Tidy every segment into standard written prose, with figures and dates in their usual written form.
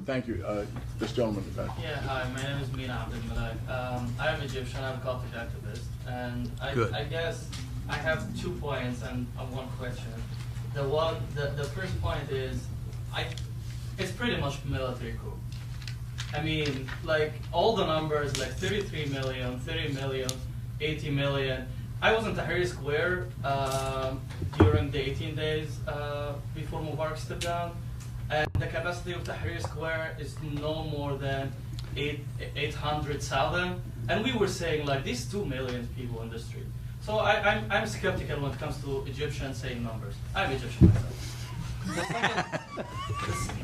Thank you. This gentleman in the back. Yeah, hi, my name is Mina Abdel. I'm Egyptian, I'm a Coptic activist, and I guess I have 2 points and one question. The first point is, it's pretty much military coup. I mean, like, all the numbers, like 33 million, 30 million, 80 million. I was in Tahrir Square during the 18 days before Mubarak stepped down. And the capacity of Tahrir Square is no more than 800,000. And we were saying, like, these 2 million people in the street. So I'm skeptical when it comes to Egyptians saying numbers. I'm Egyptian myself.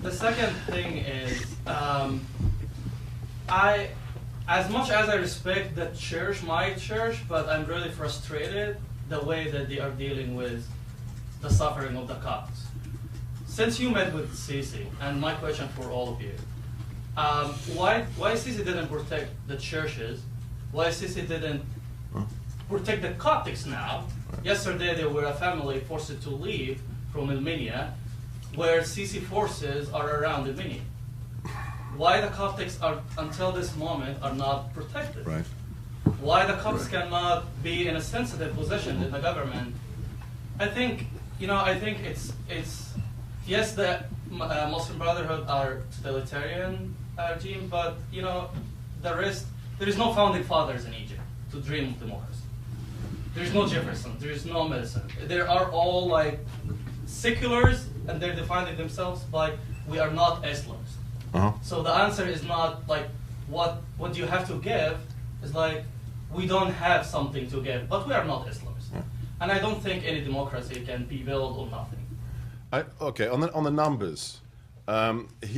The second thing is, as much as I respect the church, my church, but I'm really frustrated the way that they are dealing with the suffering of the Copts. Since you met with Sisi, and my question for all of you, why Sisi didn't protect the churches? Why Sisi didn't protect the Coptics now? Yesterday they were a family forced to leave from Elminia, where Sisi forces are around Elminia. Why the Coptics are, until this moment, are not protected? Right. Why the Copts cannot be in a sensitive position in the government? I think it's yes, the Muslim Brotherhood are totalitarian regime, but there is no founding fathers in Egypt to dream of democracy. There is no Jefferson. There is no Madison. They are all like seculars, and they're defining themselves by we are not Islams. So the answer is not like what do you have to give? It's like we don't have something to give, but we are not Islams. And I don't think any democracy can be built on nothing. Okay, on the numbers,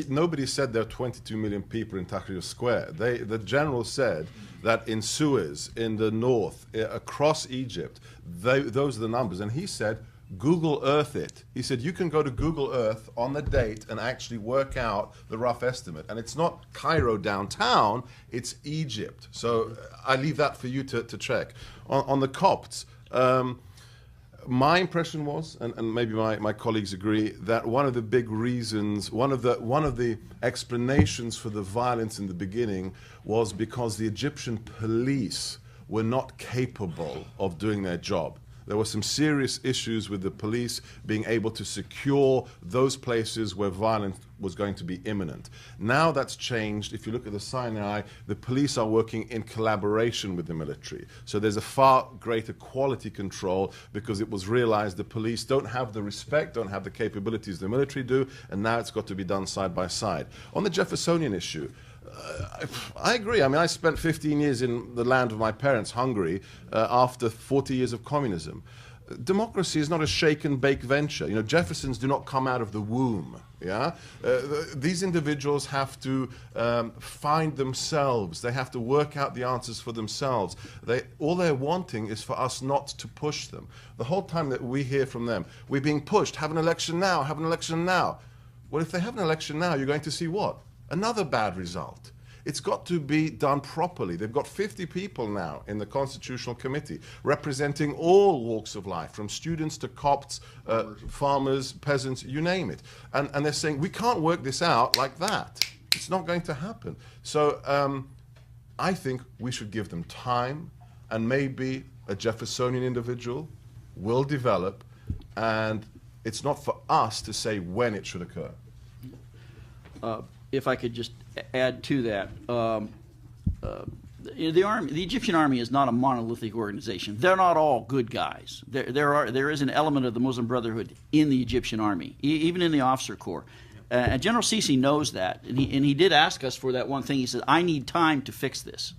nobody said there are 22 million people in Tahrir Square. The general said that in Suez, in the north, across Egypt, those are the numbers. And he said, Google Earth it. He said, you can go to Google Earth on the date and actually work out the rough estimate. And it's not Cairo downtown, it's Egypt. So I leave that for you to check. On the Copts, my impression was, and maybe my colleagues agree, that one of the big reasons, one of the explanations for the violence in the beginning was because the Egyptian police were not capable of doing their job. There were some serious issues with the police being able to secure those places where violence was going to be imminent. Now that's changed. If you look at the Sinai, the police are working in collaboration with the military. So there's a far greater quality control because it was realized the police don't have the respect, don't have the capabilities the military do, and now it's got to be done side by side. On the Jeffersonian issue, I agree. I mean, I spent 15 years in the land of my parents, Hungary, after 40 years of communism. Democracy is not a shake and bake venture. Jeffersons do not come out of the womb. Yeah, these individuals have to find themselves. They have to work out the answers for themselves. All they're wanting is for us not to push them. The whole time that we hear from them, we're being pushed. Have an election now. Have an election now. Well, if they have an election now, you're going to see what? Another bad result. It's got to be done properly. They've got 50 people now in the Constitutional Committee representing all walks of life, from students to Copts, farmers, peasants, you name it. And they're saying, we can't work this out like that. It's not going to happen. So I think we should give them time, and maybe a Jeffersonian individual will develop, and it's not for us to say when it should occur. If I could just add to that, the Egyptian army is not a monolithic organization. They're not all good guys. There is an element of the Muslim Brotherhood in the Egyptian army, even in the officer corps. And General Sisi knows that, and he did ask us for that one thing. He said, I need time to fix this.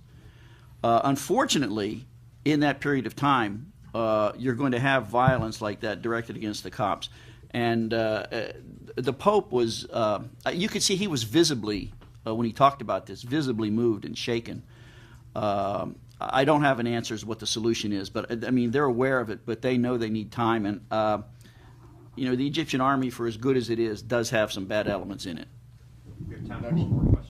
Unfortunately, in that period of time, you're going to have violence like that directed against the Copts. And the Pope was, you could see he was visibly, when he talked about this, visibly moved and shaken. I don't have an answer as to what the solution is, but I mean, they're aware of it, but they know they need time. And, the Egyptian army, for as good as it is, does have some bad elements in it. Next.